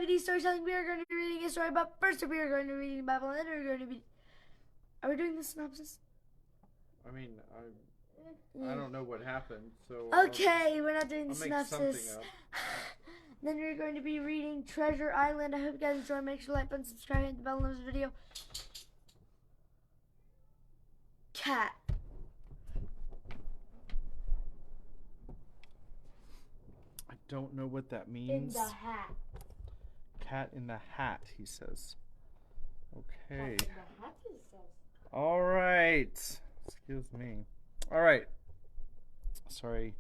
5D storytelling. We are going to be reading a story, but first we are going to be reading the Bible, and then we're going to be. Are we doing the synopsis? I mean, I don't know what happened, so Okay, we're not doing the I'll make something synopsis. up. Then we're going to be reading Treasure Island. I hope you guys enjoy. Make sure to like button, subscribe, hit the bell on this video. Cat. I don't know what that means. In the hat. Cat in the hat, he says. Okay. Cat in the hat, he says. All right. Excuse me. All right. Sorry.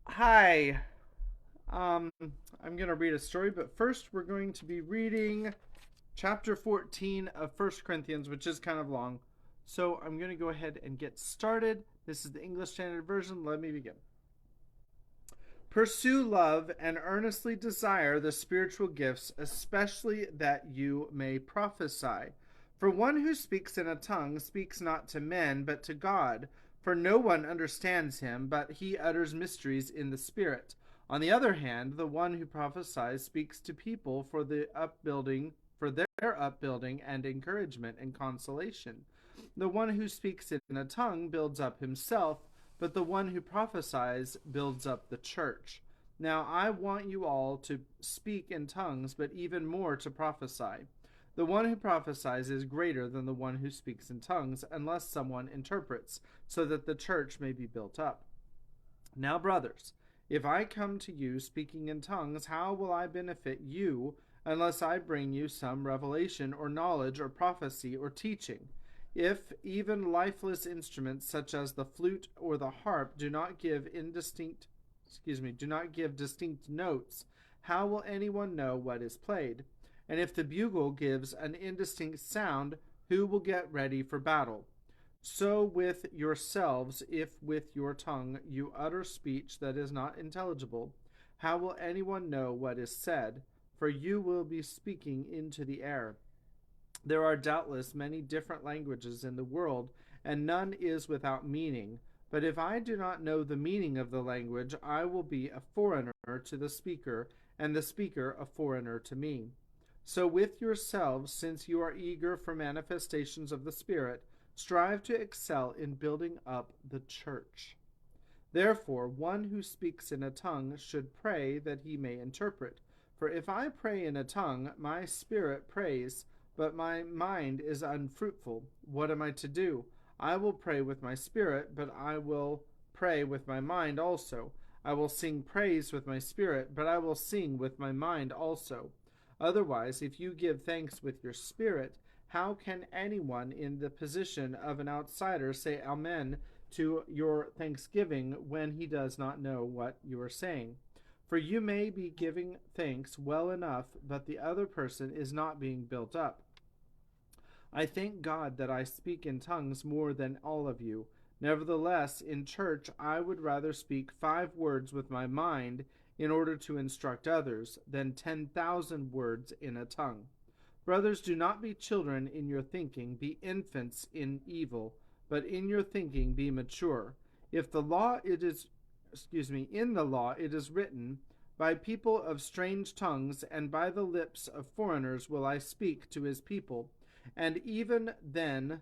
Hi. I'm going to read a story, but first we're going to be reading chapter 14 of 1 Corinthians, which is kind of long. So I'm going to go ahead and get started. This is the English Standard Version. Let me begin. Pursue love and earnestly desire the spiritual gifts, especially that you may prophesy. For one who speaks in a tongue speaks not to men, but to God. For no one understands him, but he utters mysteries in the Spirit. On the other hand, the one who prophesies speaks to people for their upbuilding and encouragement and consolation. The one who speaks in a tongue builds up himself, but the one who prophesies builds up the church. Now I want you all to speak in tongues, but even more to prophesy. The one who prophesies is greater than the one who speaks in tongues, unless someone interprets, so that the church may be built up. Now, brothers, if I come to you speaking in tongues, how will I benefit you unless I bring you some revelation or knowledge or prophecy or teaching? If even lifeless instruments such as the flute or the harp do not give distinct notes, how will anyone know what is played? And if the bugle gives an indistinct sound, who will get ready for battle? So with yourselves, if with your tongue you utter speech that is not intelligible, how will anyone know what is said? For you will be speaking into the air. There are doubtless many different languages in the world, and none is without meaning. But if I do not know the meaning of the language, I will be a foreigner to the speaker, and the speaker a foreigner to me. So with yourselves, since you are eager for manifestations of the Spirit, strive to excel in building up the church. Therefore, one who speaks in a tongue should pray that he may interpret. For if I pray in a tongue, my spirit prays, but my mind is unfruitful. What am I to do? I will pray with my spirit, but I will pray with my mind also. I will sing praise with my spirit, but I will sing with my mind also. Otherwise, if you give thanks with your spirit, how can anyone in the position of an outsider say Amen to your thanksgiving when he does not know what you are saying? For you may be giving thanks well enough, but the other person is not being built up. I thank God that I speak in tongues more than all of you. Nevertheless, in church I would rather speak 5 words with my mind in order to instruct others than 10,000 words in a tongue. Brothers, do not be children in your thinking, be infants in evil, but in your thinking be mature. If the law in the law it is written, by people of strange tongues and by the lips of foreigners will I speak to his people, and even then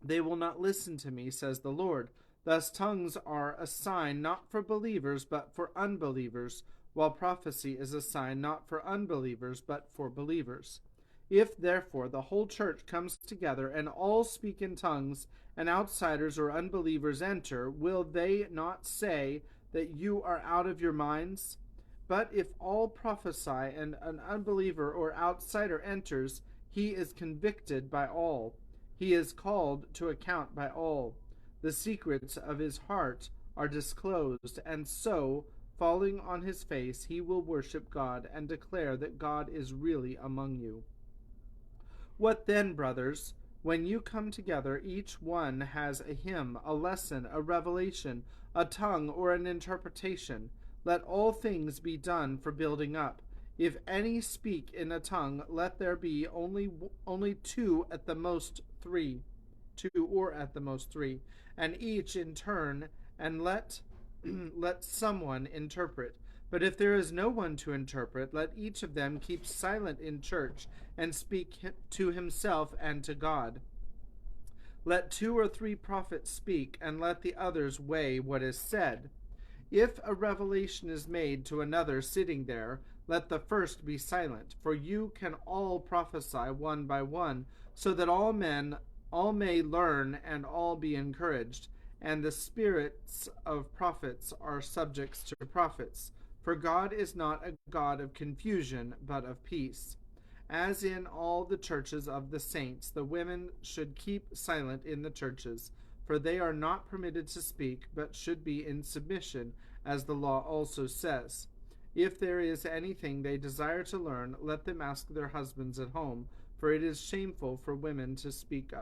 they will not listen to me, says the Lord. Thus tongues are a sign not for believers but for unbelievers, while prophecy is a sign not for unbelievers but for believers. If therefore the whole church comes together and all speak in tongues, and outsiders or unbelievers enter, will they not say that you are out of your minds? But if all prophesy and an unbeliever or outsider enters, he is convicted by all. He is called to account by all. The secrets of his heart are disclosed, and so, falling on his face, he will worship God and declare that God is really among you. What then, brothers? When you come together, each one has a hymn, a lesson, a revelation, a tongue, or an interpretation. Let all things be done for building up. If any speak in a tongue, let there be only two at the most three, and each in turn, and let let someone interpret. But if there is no one to interpret, let each of them keep silent in church and speak to himself and to God. Let 2 or 3 prophets speak, and let the others weigh what is said. If a revelation is made to another sitting there, let the first be silent, for you can all prophesy one by one, so that all may learn and all be encouraged. And the spirits of prophets are subjects to prophets. For God is not a God of confusion, but of peace. As in all the churches of the saints, the women should keep silent in the churches, for they are not permitted to speak, but should be in submission, as the law also says. If there is anything they desire to learn, let them ask their husbands at home, for it is shameful for women to speak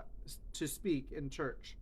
in church.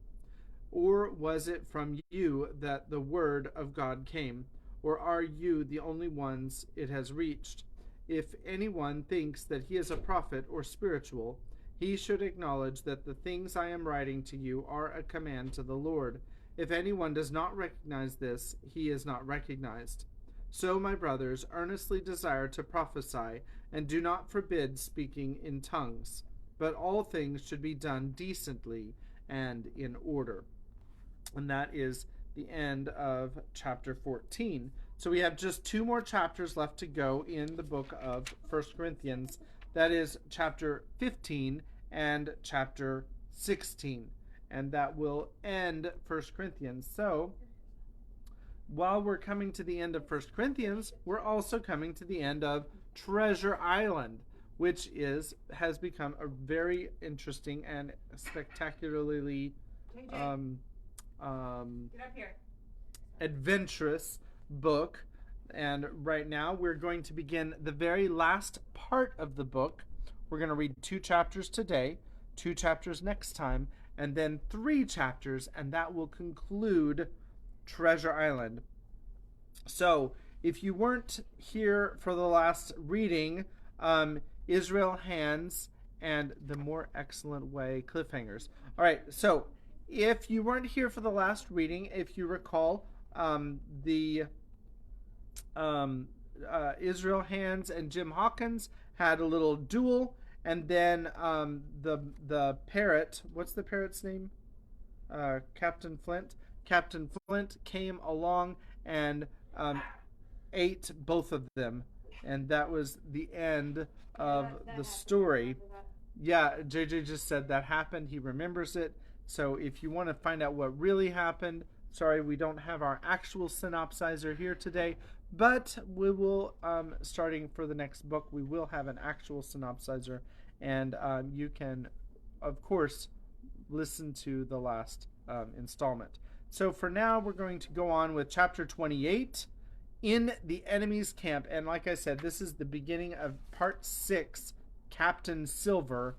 Or was it from you that the word of God came? Or are you the only ones it has reached? If anyone thinks that he is a prophet or spiritual, he should acknowledge that the things I am writing to you are a command to the Lord. If anyone does not recognize this, he is not recognized. So, my brothers, earnestly desire to prophesy, and do not forbid speaking in tongues. But all things should be done decently and in order. And that is the end of chapter 14. So we have just 2 more chapters left to go in the book of 1 Corinthians. That is chapter 15 and chapter 16. And that will end 1 Corinthians. So while we're coming to the end of 1 Corinthians, we're also coming to the end of Treasure Island, which has become a very interesting and spectacularly adventurous book. And right now we're going to begin the very last part of the book. We're going to read 2 chapters today, 2 chapters next time, and then 3 chapters, and that will conclude Treasure Island. So if you weren't here for the last reading, Israel Hands and the More Excellent Way cliffhangers. All right, so if you weren't here for the last reading, if you recall, Israel Hands and Jim Hawkins had a little duel, and then the parrot, what's the parrot's name? Captain Flint. Captain Flint came along and ate both of them, and that was the end of the story. Yeah, JJ just said that happened. He remembers it. So if you want to find out what really happened, sorry, we don't have our actual synopsizer here today, but we will, starting for the next book, we will have an actual synopsizer, and you can, of course, listen to the last installment. So for now, we're going to go on with chapter 28, In the Enemy's Camp. And like I said, this is the beginning of part 6, Captain Silver,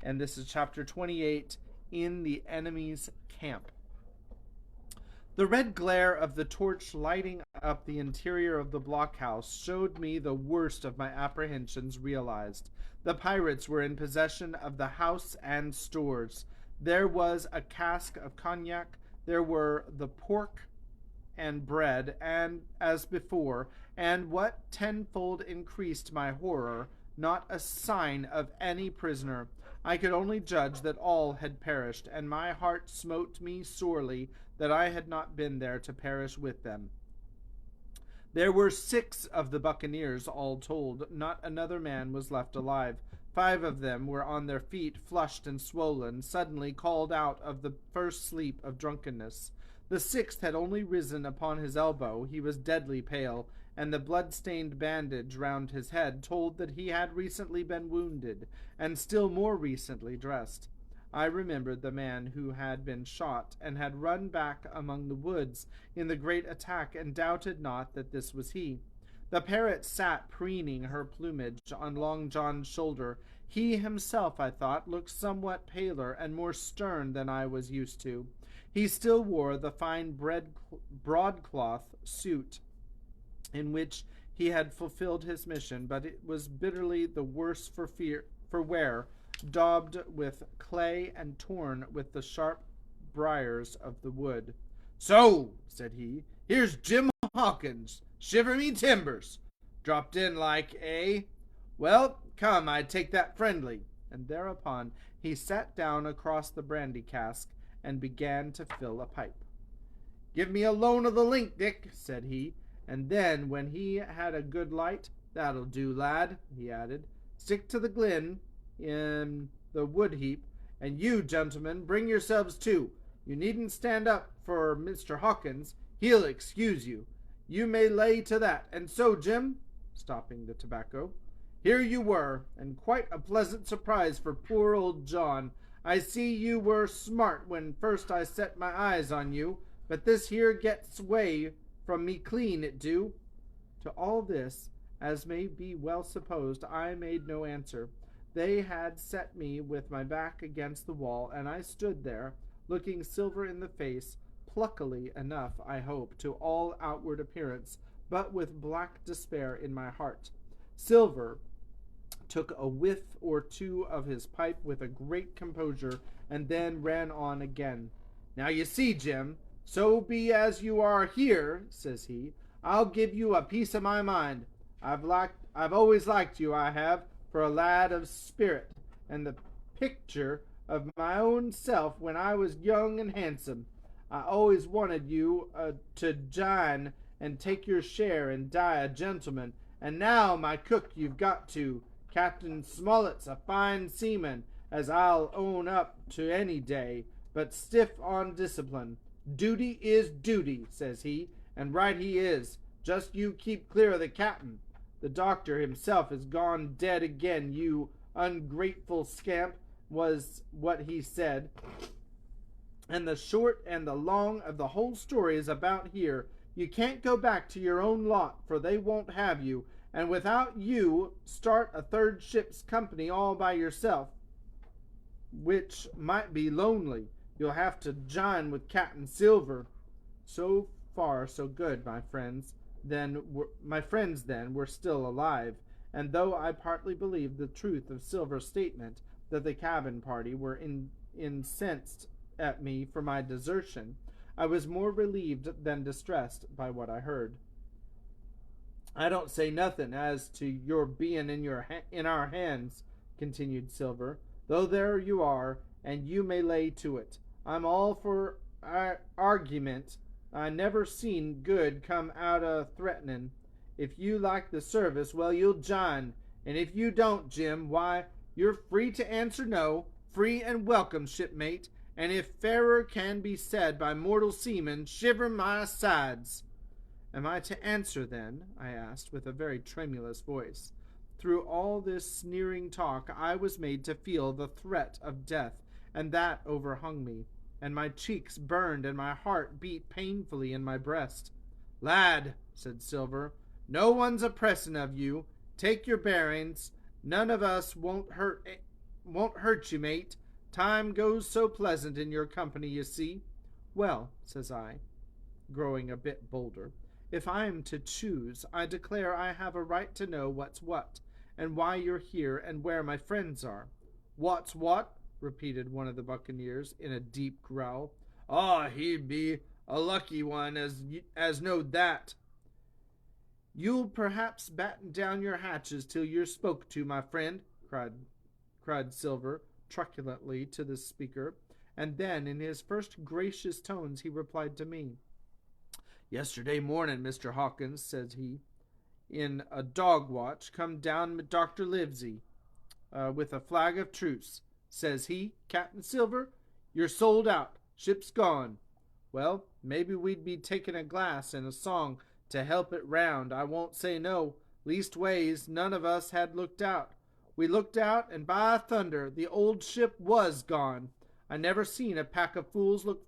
and this is chapter 28, In the Enemy's Camp. The red glare of the torch lighting up the interior of the blockhouse showed me the worst of my apprehensions realized. The pirates were in possession of the house and stores. There was a cask of cognac, there were the pork and bread, and as before, and what tenfold increased my horror, not a sign of any prisoner. I could only judge that all had perished, and my heart smote me sorely that I had not been there to perish with them. There were 6 of the buccaneers, all told. Not another man was left alive. 5 of them were on their feet, flushed and swollen, suddenly called out of the first sleep of drunkenness. The 6th had only risen upon his elbow. He was deadly pale, and the blood-stained bandage round his head told that he had recently been wounded, and still more recently dressed. I remembered the man who had been shot, and had run back among the woods in the great attack, and doubted not that this was he. The parrot sat preening her plumage on Long John's shoulder. He himself, I thought, looked somewhat paler and more stern than I was used to. He still wore the fine broadcloth suit in which he had fulfilled his mission, but it was bitterly the worse for wear, daubed with clay and torn with the sharp briars of the wood. "So," said he, "here's Jim Hawkins, shiver me timbers! Dropped in like, eh? Well, come, I take that friendly. And thereupon he sat down across the brandy cask and began to fill a pipe. Give me a loan of the link, Dick, said he, and then, when he had a good light, that'll do, lad, he added. Stick to the glen in the wood heap, and you, gentlemen, bring yourselves to. You needn't stand up for Mr. Hawkins. He'll excuse you. You may lay to that. And so, Jim, stopping the tobacco, here you were, and quite a pleasant surprise for poor old John. I see you were smart when first I set my eyes on you, but this here gets way from me clean, it do. To all this, as may be well supposed, I made no answer. They had set me with my back against the wall, and I stood there, looking Silver in the face, pluckily enough, I hope, to all outward appearance, but with black despair in my heart. Silver took a whiff or two of his pipe with a great composure, and then ran on again. Now you see, Jim, so be as you are here, says he, I'll give you a piece of my mind. I've always liked you, I have, for a lad of spirit, and the picture of my own self when I was young and handsome. I always wanted you to jine and take your share and die a gentleman, and now, my cook, you've got to. Captain Smollett's a fine seaman, as I'll own up to any day, but stiff on discipline. Duty is duty, says he, and right he is. Just you keep clear of the captain. The doctor himself is gone dead again, you ungrateful scamp, was what he said. And the short and the long of the whole story is about here. You can't go back to your own lot, for they won't have you, and without you start a third ship's company all by yourself, which might be lonely. You'll have to jine with Captain Silver. So far, so good, my friends. My friends then were still alive, and though I partly believed the truth of Silver's statement that the cabin party were incensed at me for my desertion, I was more relieved than distressed by what I heard. I don't say nothing as to your being in our hands, continued Silver, though there you are, and you may lay to it. I'm all for argument. I never seen good come out o' threatening. If you like the service, well, you'll jine, and if you don't, Jim, why, you're free to answer no, free and welcome, shipmate, and if fairer can be said by mortal seaman, shiver my sides. Am I to answer, then? I asked, with a very tremulous voice. Through all this sneering talk, I was made to feel the threat of death, and that overhung me, and my cheeks burned, and my heart beat painfully in my breast. Lad, said Silver, no one's a-pressing of you. Take your bearings. None of us won't hurt you, mate. Time goes so pleasant in your company, you see. Well, says I, growing a bit bolder, if I am to choose, I declare I have a right to know what's what, and why you're here, and where my friends are. What's what? Repeated one of the buccaneers in a deep growl. He'd be a lucky one as knowed that. You'll perhaps batten down your hatches till you're spoke to, my friend, cried Silver truculently to the speaker, and then in his first gracious tones he replied to me. Yesterday morning, Mr. Hawkins, said he, in a dog watch, come down Dr. Livesey, with a flag of truce. Says he, Captain Silver, you're sold out. Ship's gone. Well, maybe we'd be taking a glass and a song to help it round. I won't say no. Leastways, none of us had looked out. We looked out, and by thunder, the old ship was gone. I never seen a pack of fools look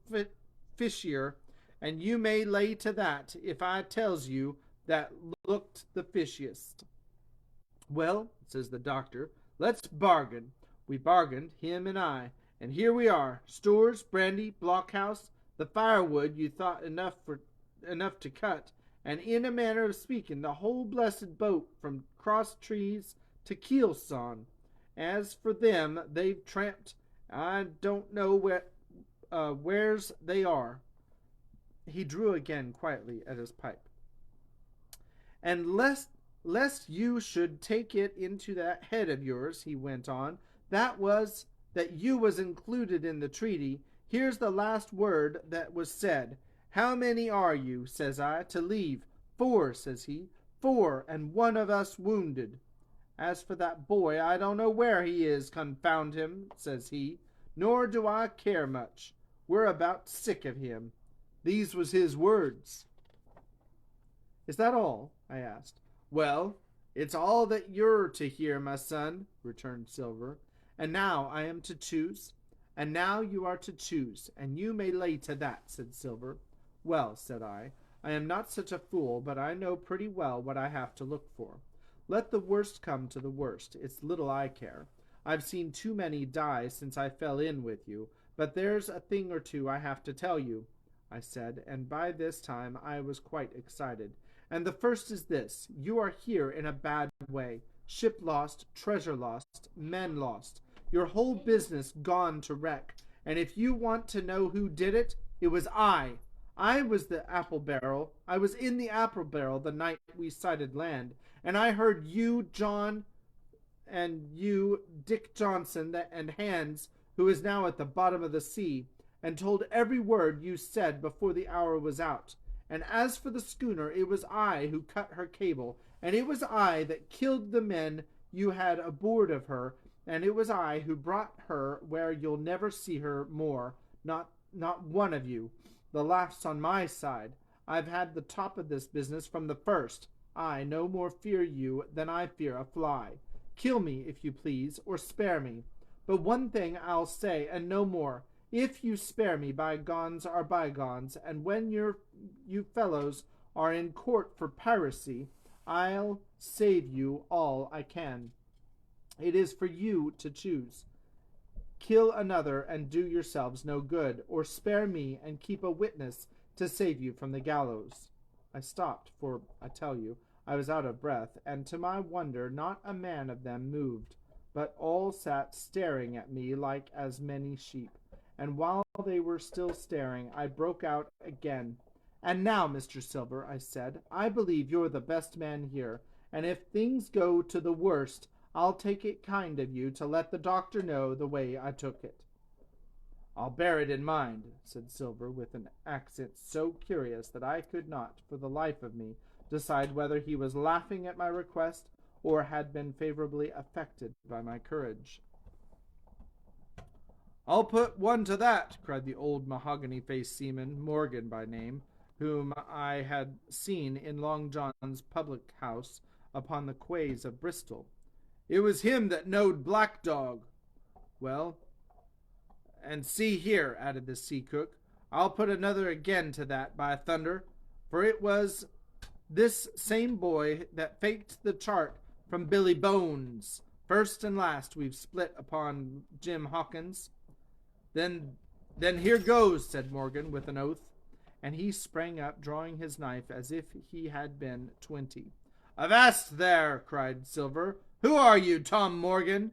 fishier, and you may lay to that if I tells you that looked the fishiest. Well, says the doctor, let's bargain. We bargained, him and I, and here we are, stores, brandy, blockhouse, the firewood you thought enough to cut, and in a manner of speaking, the whole blessed boat from cross trees to Keelson. As for them, they've tramped, I don't know where's they are. He drew again quietly at his pipe. And lest you should take it into that head of yours, he went on, that you was included in the treaty. Here's the last word that was said. How many are you, says I, to leave? 4, says he. 4, and one of us wounded. As for that boy, I don't know where he is, confound him, says he, nor do I care much. We're about sick of him. These was his words. Is that all? I asked. Well, it's all that you're to hear, my son, returned Silver. And now I am to choose. And now you are to choose, and you may lay to that, said Silver. Well, said I am not such a fool, but I know pretty well what I have to look for. Let the worst come to the worst. It's little I care. I've seen too many die since I fell in with you, but there's a thing or two I have to tell you, I said, and by this time I was quite excited. And the first is this. You are here in a bad way. Ship lost, treasure lost, men lost. Your whole business gone to wreck. And if you want to know who did it, it was I. I was the apple barrel. I was in the apple barrel the night we sighted land. And I heard you, John, and you, Dick Johnson, and Hans, who is now at the bottom of the sea, and told every word you said before the hour was out. And as for the schooner, it was I who cut her cable, and it was I that killed the men you had aboard of her, and it was I who brought her where you'll never see her more, not one of you. The laugh's on my side. I've had the top of this business from the first. I no more fear you than I fear a fly. Kill me, if you please, or spare me. But one thing I'll say, and no more. If you spare me, bygones are bygones, and when you fellows are in court for piracy, I'll save you all I can. It is for you to choose. Kill another and do yourselves no good, or spare me and keep a witness to save you from the gallows. I stopped, for, I tell you, I was out of breath, and to my wonder not a man of them moved, but all sat staring at me like as many sheep. And while they were still staring, I broke out again. And now, Mr. Silver, I said, I believe you're the best man here, and if things go to the worst, I'll take it kind of you to let the doctor know the way I took it. I'll bear it in mind, said Silver, with an accent so curious that I could not, for the life of me, decide whether he was laughing at my request or had been favorably affected by my courage. I'll put one to that, cried the old mahogany-faced seaman, Morgan by name, whom I had seen in Long John's public house upon the quays of Bristol. It was him that knowed Black Dog. Well, and see here, added the sea cook, I'll put another again to that, by thunder, for it was this same boy that faked the chart from Billy Bones. First and last we've split upon Jim Hawkins. Then here goes, said Morgan with an oath, and he sprang up, drawing his knife as if he had been 20. Avast there, cried Silver. Who are you, Tom Morgan?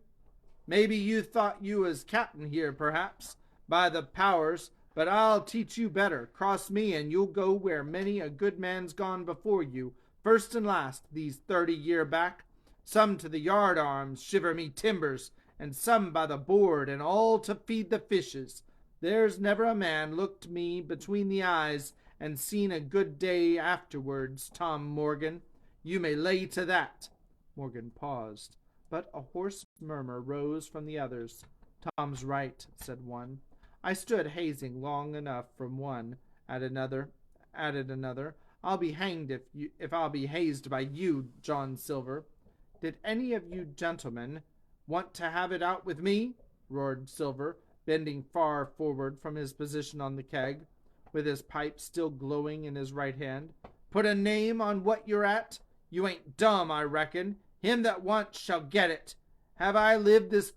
Maybe you thought you was captain here, perhaps, by the powers, but I'll teach you better. Cross me, and you'll go where many a good man's gone before you, first and last, these 30 year back. Some to the yard arms, shiver me timbers, and some by the board, and all to feed the fishes. There's never a man looked me between the eyes and seen a good day afterwards, Tom Morgan. You may lay to that. Morgan paused, but a hoarse murmur rose from the others. Tom's right, said one. I stood hazing long enough from one, added another. I'll be hanged if I'll be hazed by you, John Silver. Did any of you gentlemen want to have it out with me? Roared Silver, bending far forward from his position on the keg, with his pipe still glowing in his right hand. Put a name on what you're at? You ain't dumb, I reckon. Him that wants shall get it. Have I lived this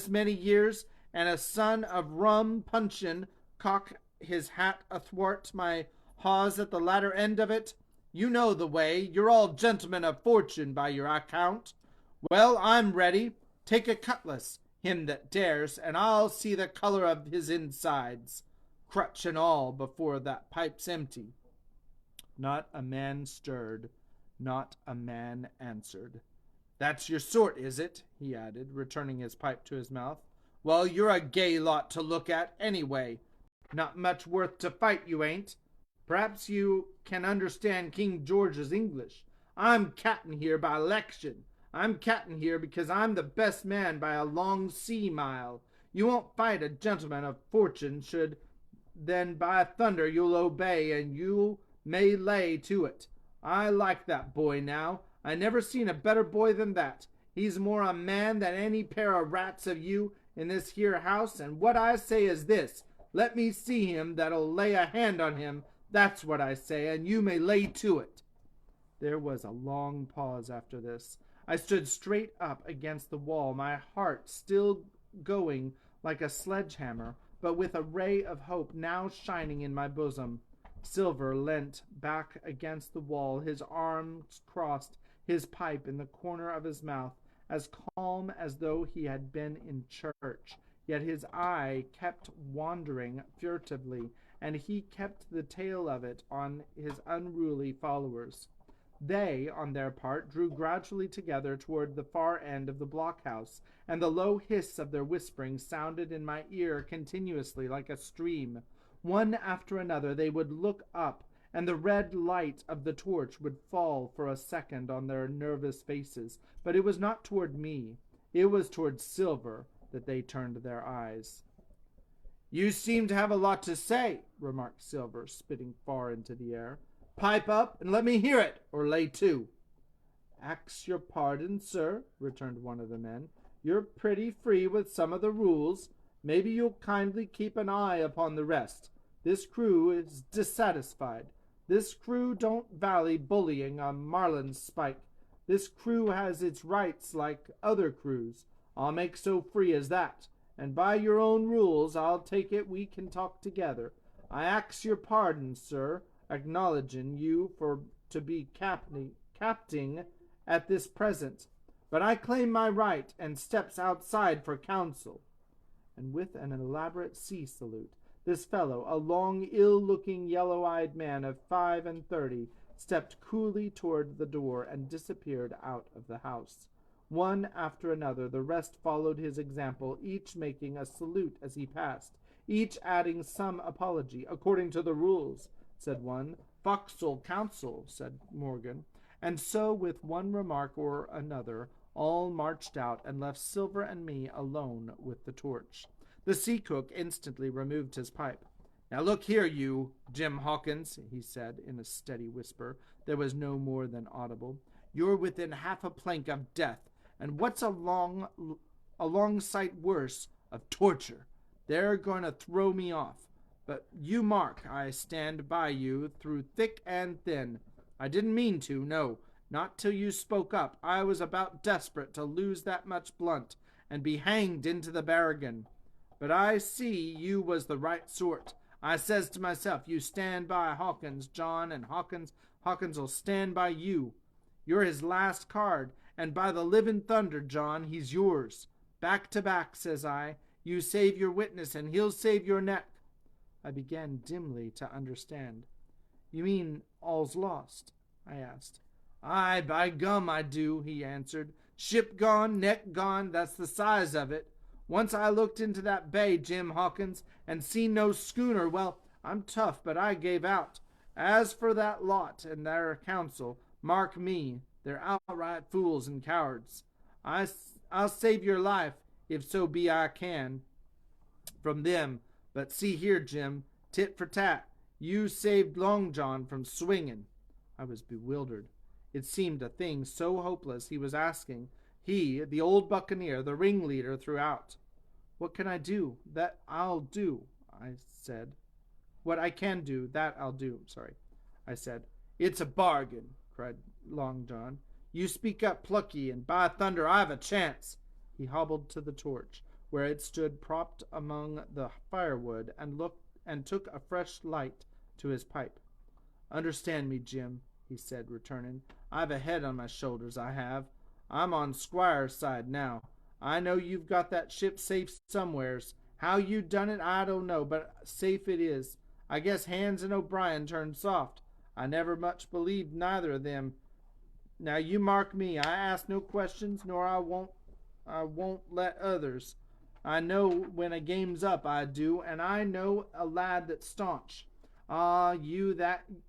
many years, and a son of rum puncheon cock his hat athwart my hawse at the latter end of it? You know the way. You're all gentlemen of fortune by your account. Well, I'm ready. Take a cutlass, him that dares, and I'll see the color of his insides, crutch and all, before that pipe's empty. Not a man stirred. Not a man answered. That's your sort, is it? He added, returning his pipe to his mouth. Well, you're a gay lot to look at, anyway. Not much worth to fight, you ain't. Perhaps you can understand King George's English. I'm captain here by election. I'm captain here because I'm the best man by a long sea mile. You won't fight a gentleman of fortune, should then by thunder you'll obey, and you may lay to it. I like that boy now. I never seen a better boy than that. He's more a man than any pair of rats of you in this here house, and what I say is this: let me see him that'll lay a hand on him. That's what I say, and you may lay to it. There was a long pause after this. I stood straight up against the wall, my heart still going like a sledgehammer, but with a ray of hope now shining in my bosom. Silver leant back against the wall, his arms crossed, his pipe in the corner of his mouth, as calm as though he had been in church. Yet his eye kept wandering furtively, and he kept the tail of it on his unruly followers. They, on their part, drew gradually together toward the far end of the blockhouse, and the low hiss of their whispering sounded in my ear continuously like a stream. One after another they would look up, and the red light of the torch would fall for a second on their nervous faces, but it was not toward me. It was toward Silver that they turned their eyes. You seem to have a lot to say, remarked Silver, spitting far into the air. Pipe up and let me hear it, or lay to. Ax your pardon, sir, returned one of the men. You're pretty free with some of the rules. Maybe you'll kindly keep an eye upon the rest. This crew is dissatisfied. This crew don't vally bullying on Marlin's spike. This crew has its rights like other crews. I'll make so free as that, and by your own rules I'll take it we can talk together. I ax your pardon, sir, acknowledging you for to be capting at this present, but I claim my right and steps outside for counsel. And with an elaborate sea salute, this fellow, a long, ill-looking, yellow-eyed man of 35, stepped coolly toward the door and disappeared out of the house. One after another, the rest followed his example, each making a salute as he passed, each adding some apology, according to the rules, said one. Forecastle counsel, said Morgan. And so, with one remark or another, all marched out and left Silver and me alone with the torch. The sea cook instantly removed his pipe. Now look here, you, Jim Hawkins, he said in a steady whisper that was no more than audible. You're within half a plank of death, and what's a long sight worse, of torture. They're going to throw me off. But you mark, I stand by you through thick and thin. I didn't mean to, no, not till you spoke up. I was about desperate to lose that much blunt and be hanged into the bargain. But I see you was the right sort. I says to myself, you stand by Hawkins, John, and Hawkins'll stand by you. You're his last card, and by the living thunder, John, he's yours. Back to back, says I. You save your witness, and he'll save your neck. I began dimly to understand. You mean all's lost? I asked. Aye, by gum, I do, he answered. Ship gone, neck gone, that's the size of it. Once I looked into that bay, Jim Hawkins, and seen no schooner. Well, I'm tough, but I gave out. As for that lot and their counsel, mark me, they're outright fools and cowards. I'll save your life, if so be I can, from them. But see here, Jim, tit for tat, you saved Long John from swinging. I was bewildered. It seemed a thing so hopeless he was asking. He, the old buccaneer, the ringleader throughout. What can I do? That I'll do, I said. What I can do, that I'll do, I said. It's a bargain, cried Long John. You speak up plucky, and by thunder, I've a chance. He hobbled to the torch, where it stood propped among the firewood, and took a fresh light to his pipe. Understand me, Jim, he said, returning. I've a head on my shoulders, I have. I'm on Squire's side now. I know you've got that ship safe somewheres. How you done it, I don't know, but safe it is. I guess Hans and O'Brien turned soft. I never much believed neither of them. Now you mark me. I ask no questions, nor I won't let others. I know when a game's up, I do, and I know a lad that's staunch. Ah,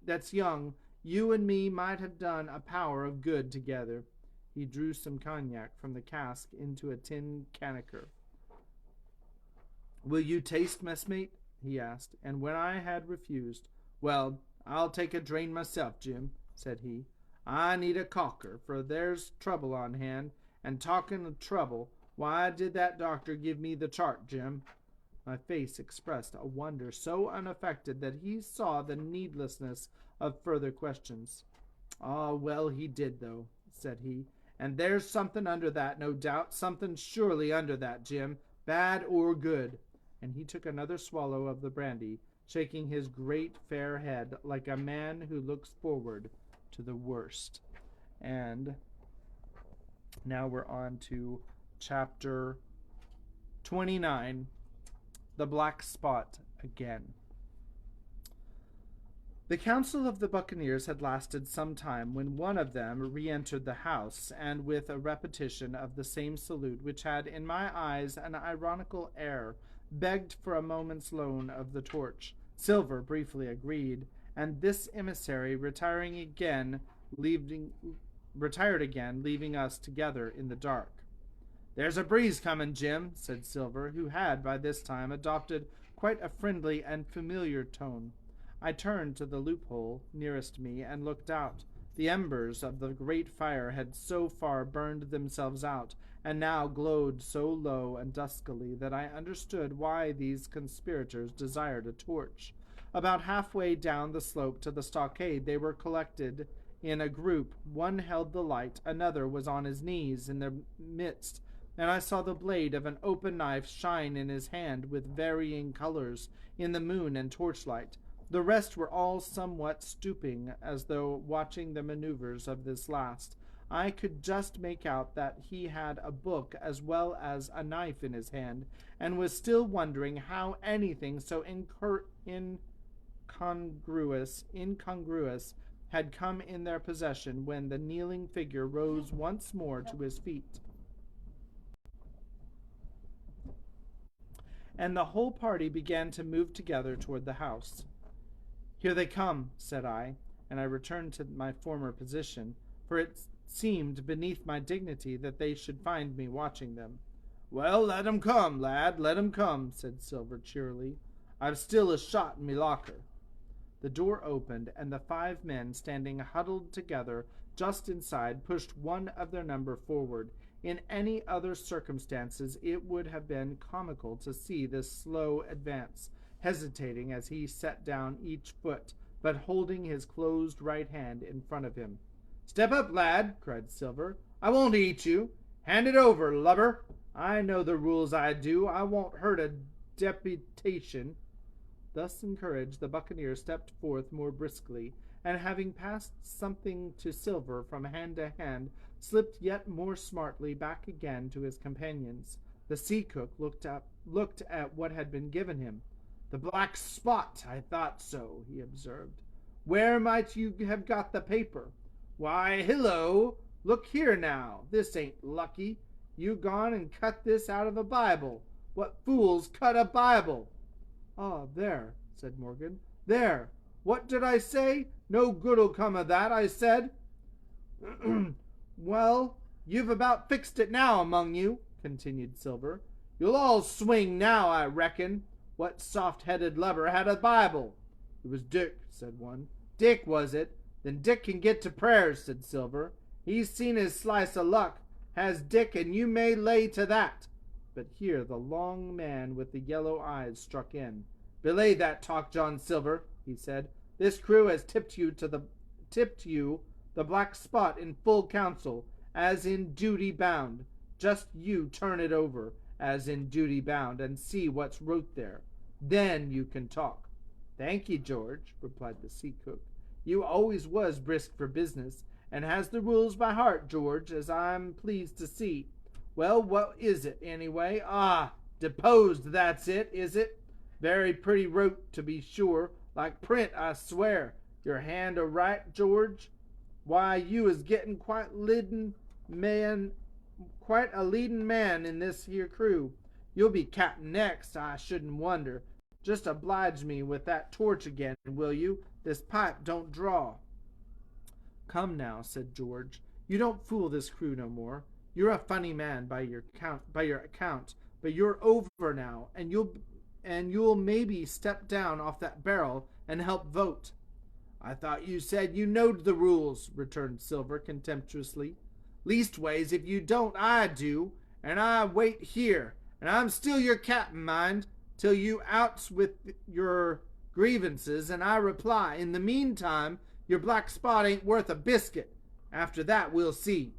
that's young. You and me might have done a power of good together. He drew some cognac from the cask into a tin canister. Will you taste, messmate? He asked, and when I had refused, well, I'll take a drain myself, Jim, said he. I need a caulker, for there's trouble on hand, and talking of trouble, why did that doctor give me the chart, Jim? My face expressed a wonder so unaffected that he saw the needlessness of further questions. Ah, well, he did, though, said he, and there's something under that, no doubt, something surely under that, Jim, bad or good. And he took another swallow of the brandy, shaking his great fair head like a man who looks forward to the worst. And now we're on to chapter 29, The Black Spot Again. The council of the buccaneers had lasted some time when one of them re-entered the house, and with a repetition of the same salute, which had in my eyes an ironical air, begged for a moment's loan of the torch. Silver briefly agreed, and this emissary retired again, leaving us together in the dark. There's a breeze coming, Jim, said Silver, who had by this time adopted quite a friendly and familiar tone. I turned to the loophole nearest me and looked out. The embers of the great fire had so far burned themselves out, and now glowed so low and duskily that I understood why these conspirators desired a torch. About halfway down the slope to the stockade they were collected in a group. One held the light, another was on his knees in their midst, and I saw the blade of an open knife shine in his hand with varying colors in the moon and torchlight. The rest were all somewhat stooping, as though watching the maneuvers of this last. I could just make out that he had a book as well as a knife in his hand, and was still wondering how anything so incongruous had come in their possession when the kneeling figure rose once more to his feet, and the whole party began to move together toward the house. Here they come, said I, and I returned to my former position, for it seemed beneath my dignity that they should find me watching them. Well, let 'em come, lad, let 'em come, said Silver cheerily. I've still a shot in me locker. The door opened, and the 5 men standing huddled together just inside pushed one of their number forward. In any other circumstances it would have been comical to see this slow advance, hesitating as he set down each foot, but holding his closed right hand in front of him. Step up, lad, cried Silver. I won't eat you. Hand it over, lubber. I know the rules, I do. I won't hurt a deputation. Thus encouraged, the buccaneer stepped forth more briskly, and having passed something to Silver from hand to hand, slipped yet more smartly back again to his companions. The sea cook looked at what had been given him. The black spot, I thought so, he observed. Where might you have got the paper? Why, hillo, look here now, this ain't lucky. You gone and cut this out of a Bible. What fools cut a Bible? Ah, there, said Morgan. There. What did I say? No good'll come of that, I said. Well, you've about fixed it now among you, continued Silver. You'll all swing now, I reckon. What soft-headed lubber had a Bible? It was Dick, said one. Dick, was it? Then Dick can get to prayers, said Silver. He's seen his slice of luck, has Dick, and you may lay to that. But here the long man with the yellow eyes struck in. Belay that talk, John Silver, he said. This crew has tipped you the black spot in full council, as in duty bound. Just you turn it over, as in duty bound, and see what's wrote there. Then you can talk. Thank ye, George, replied the sea cook. You always was brisk for business, and has the rules by heart, George, as I'm pleased to see. Well, what is it, anyway? Ah, deposed, that's it, is it? Very pretty wrote, to be sure, like print, I swear. Your hand a right, George? Why, you is getting quite a leading man in this here crew. You'll be captain next, I shouldn't wonder. Just oblige me with that torch again, will you? This pipe don't draw." "Come now," said George, "you don't fool this crew no more. You're a funny man by your account, but you're over now, and you'll maybe step down off that barrel and help vote." "I thought you said you knowed the rules," returned Silver contemptuously. "Leastways, if you don't, I do, and I wait here, and I'm still your captain, mind, till you outs with your grievances, and I reply. In the meantime, your black spot ain't worth a biscuit. After that, we'll see."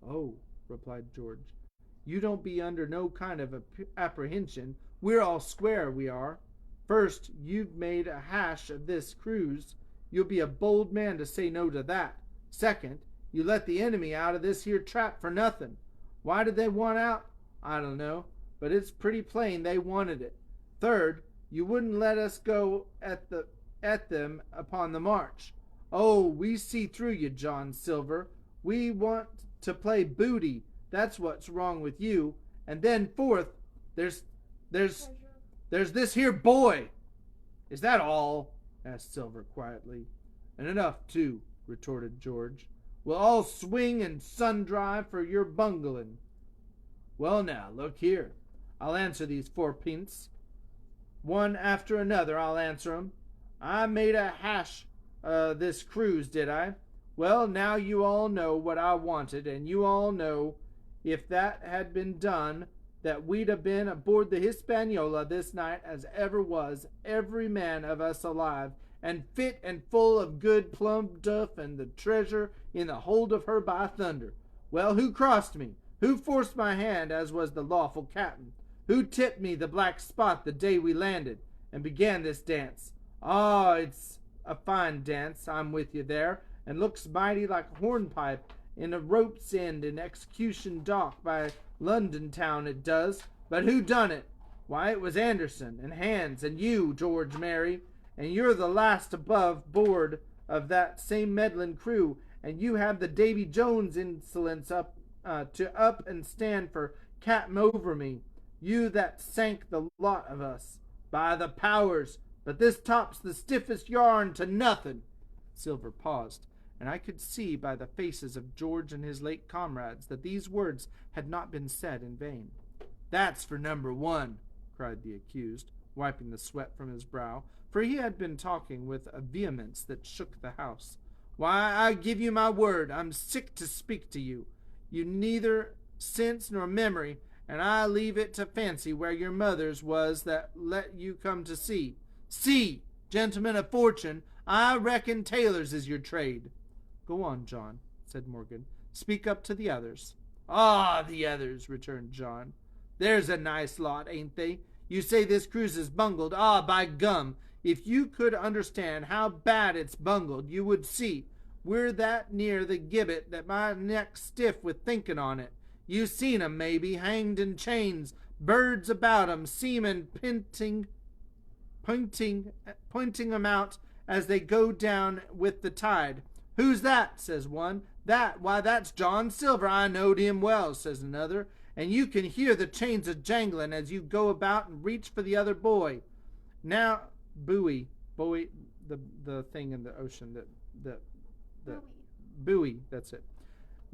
"Oh," replied George, "you don't be under no kind of apprehension. We're all square, we are. First, you've made a hash of this cruise. You'll be a bold man to say no to that. Second, you let the enemy out of this here trap for nothing. Why did they want out? I don't know, but it's pretty plain they wanted it. Third, you wouldn't let us go at them upon the march. Oh, we see through you, John Silver. We want to play booty. That's what's wrong with you. And then fourth, there's this here boy." "Is that all?" asked Silver quietly. "And enough, too," retorted George. "We'll all swing and sun-dry for your bungling." "Well, now, look here. I'll answer these 4 pints. One after another I'll answer 'em. I made a hash this cruise, did I? Well, now you all know what I wanted, and you all know if that had been done that we'd have been aboard the Hispaniola this night as ever was, every man of us alive, and fit and full of good plum duff and the treasure in the hold of her by thunder. Well, who crossed me? Who forced my hand as was the lawful captain? Who tipped me the black spot the day we landed and began this dance? Ah, it's a fine dance, I'm with you there, and looks mighty like a hornpipe in a rope's end in Execution Dock by London town it does. But who done it? Why, it was Anderson and Hands and you, George Mary, and you're the last above board of that same meddling crew, and you have the Davy Jones insolence up and stand for captain over me. You that sank the lot of us. By the powers, but this tops the stiffest yarn to nothing." Silver paused, and I could see by the faces of George and his late comrades that these words had not been said in vain. "That's for number 1, cried the accused, wiping the sweat from his brow, for he had been talking with a vehemence that shook the house. "Why, I give you my word, I'm sick to speak to you. You neither sense nor memory, and I leave it to fancy where your mother's was that let you come to sea. See, gentlemen of fortune, I reckon tailors is your trade." "Go on, John," said Morgan. "Speak up to the others." "Ah, the others," returned John. "There's a nice lot, ain't they? You say this cruise is bungled. Ah, by gum, if you could understand how bad it's bungled, you would see. We're that near the gibbet that my neck's stiff with thinking on it. You seen 'em, maybe, hanged in chains, birds about 'em, seamen pointing 'em out as they go down with the tide. 'Who's that?' says one. 'That? Why, that's John Silver. I knowed him well,' says another. And you can hear the chains a jangling as you go about and reach for the other boy. Now, buoy, the thing in the ocean the buoy, that's it.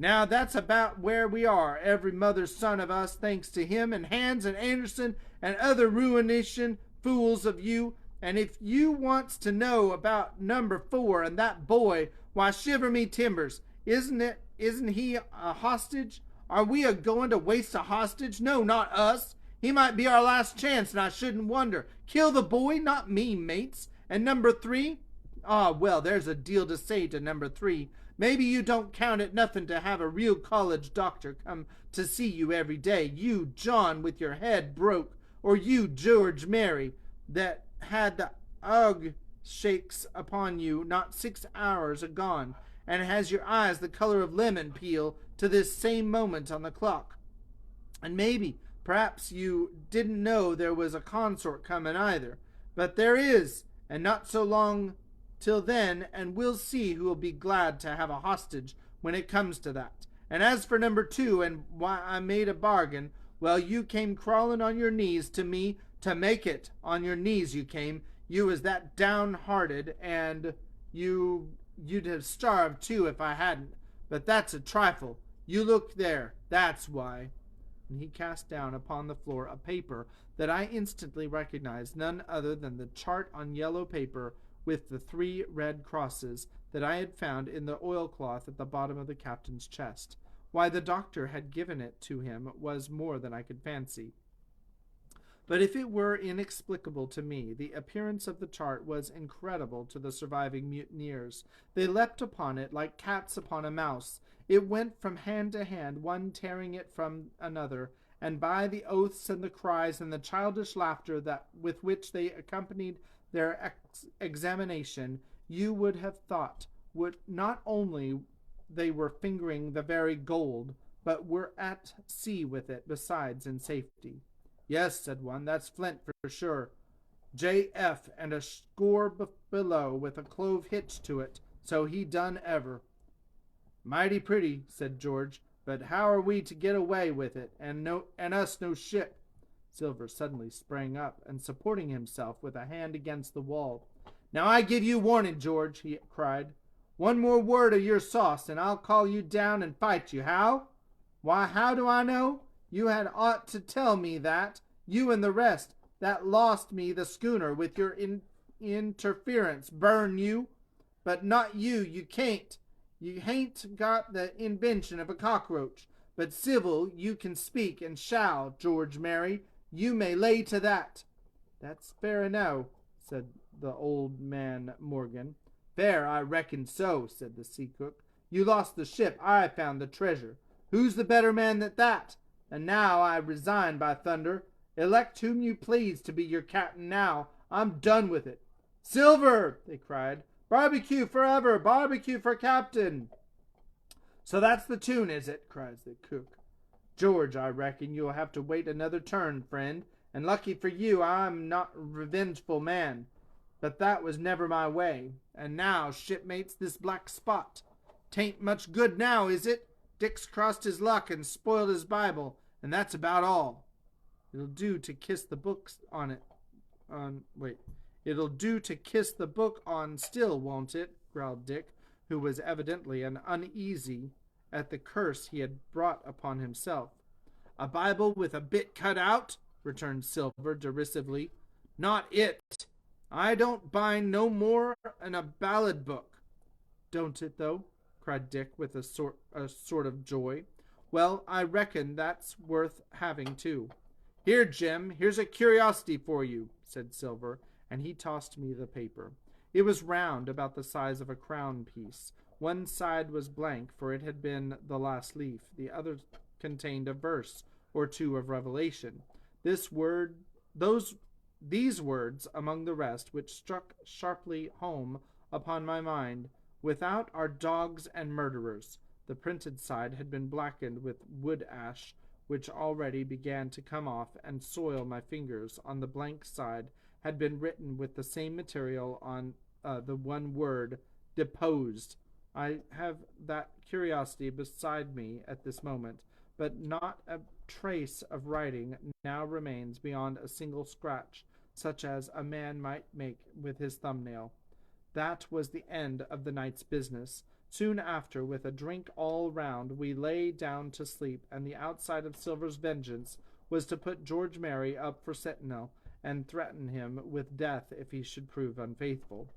Now that's about where we are, every mother's son of us, thanks to him and Hands and Anderson and other ruination fools of you. And if you wants to know about number 4 and that boy, why, shiver me timbers, isn't he a hostage? Are we a-going to waste a hostage? No, not us. He might be our last chance, and I shouldn't wonder. Kill the boy, not me, mates. And number 3? Ah, well, there's a deal to say to number 3. Maybe you don't count it nothing to have a real college doctor come to see you every day. You, John, with your head broke. Or you, George Mary, that had the ague shakes upon you not 6 hours agone, and has your eyes the color of lemon peel to this same moment on the clock. And maybe, perhaps you didn't know there was a consort coming either. But there is, and not so long till then, and we'll see who'll be glad to have a hostage when it comes to that. And as for number two, and why I made a bargain, well, you came crawling on your knees to me to make it. On your knees you came. You was that downhearted, and you'd have starved too if I hadn't. But that's a trifle. You look there. That's why. And he cast down upon the floor a paper that I instantly recognized, none other than the chart on yellow paper with the 3 red crosses that I had found in the oilcloth at the bottom of the captain's chest. Why the doctor had given it to him was more than I could fancy. But if it were inexplicable to me, the appearance of the chart was incredible to the surviving mutineers. They leapt upon it like cats upon a mouse. It went from hand to hand, one tearing it from another, and by the oaths and the cries and the childish laughter with which they accompanied their examination, you would have thought not only they were fingering the very gold, but were at sea with it besides in safety. Yes, said one, that's Flint for sure. J.F. and a score below with a clove hitched to it, so he done ever. Mighty pretty, said George, but how are we to get away with it, and us no ship? Silver suddenly sprang up, and supporting himself with a hand against the wall. Now I give you warning, George, he cried. One more word of your sauce, and I'll call you down and fight you. How? Why, how do I know? You had ought to tell me that, you and the rest, that lost me the schooner with your interference, burn you. But not you, you can't. You hain't got the invention of a cockroach, but civil you can speak and shall, George Mary. You may lay to that. That's fair enough, said the old man Morgan. Fair, I reckon so, said the sea cook. You lost the ship, I found the treasure. Who's the better man than that? And now I resign, by thunder. Elect whom you please to be your captain now. I'm done with it. Silver, they cried. Barbecue forever, barbecue for captain. So that's the tune, is it? Cries the cook. George, I reckon you'll have to wait another turn, friend, and lucky for you I'm not a revengeful man. But that was never my way. And now, shipmates, this black spot. 'Tain't much good now, is it? Dick's crossed his luck and spoiled his Bible, and that's about all. It'll do to kiss the books on it. It'll do to kiss the book on still, won't it? Growled Dick, who was evidently uneasy at the curse he had brought upon himself. A Bible with a bit cut out? Returned Silver derisively. Not it. I don't bind no more in a ballad book. Don't it, though? Cried Dick with a sort of joy. Well, I reckon that's worth having, too. Here, Jim, here's a curiosity for you, said Silver, and he tossed me the paper. It was round, about the size of a crown piece. One side was blank, for it had been the last leaf. The other contained a verse or two of Revelation. These words, among the rest, which struck sharply home upon my mind, without are dogs and murderers. The printed side had been blackened with wood ash, which already began to come off and soil my fingers. On the blank side had been written with the same material on the one word, deposed. I have that curiosity beside me at this moment, but not a trace of writing now remains beyond a single scratch, such as a man might make with his thumbnail. That was the end of the night's business. Soon after, with a drink all round, we lay down to sleep, and the outside of Silver's vengeance was to put George Mary up for sentinel, and threaten him with death if he should prove unfaithful.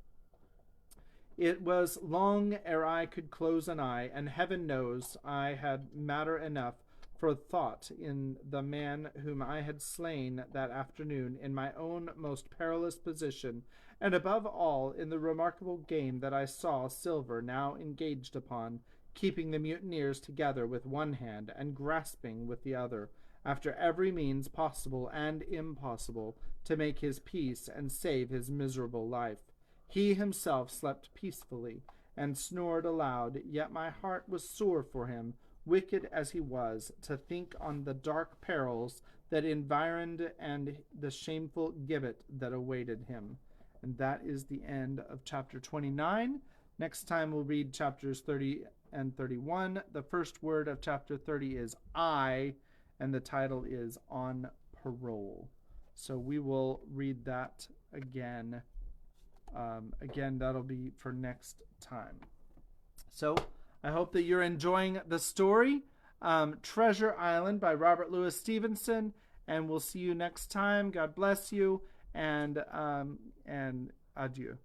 It was long ere I could close an eye, and heaven knows I had matter enough for thought in the man whom I had slain that afternoon, in my own most perilous position, and above all in the remarkable game that I saw Silver now engaged upon, keeping the mutineers together with one hand, and grasping with the other, after every means possible and impossible, to make his peace and save his miserable life. He himself slept peacefully, and snored aloud, yet my heart was sore for him, wicked as he was, to think on the dark perils that environed and the shameful gibbet that awaited him. And that is the end of chapter 29. Next time we'll read chapters 30 and 31. The first word of chapter 30 is I, and the title is On Parole. So we will read that again. Again, that'll be for next time. So I hope that you're enjoying the story, Treasure Island by Robert Louis Stevenson, and we'll see you next time. God bless you, and adieu.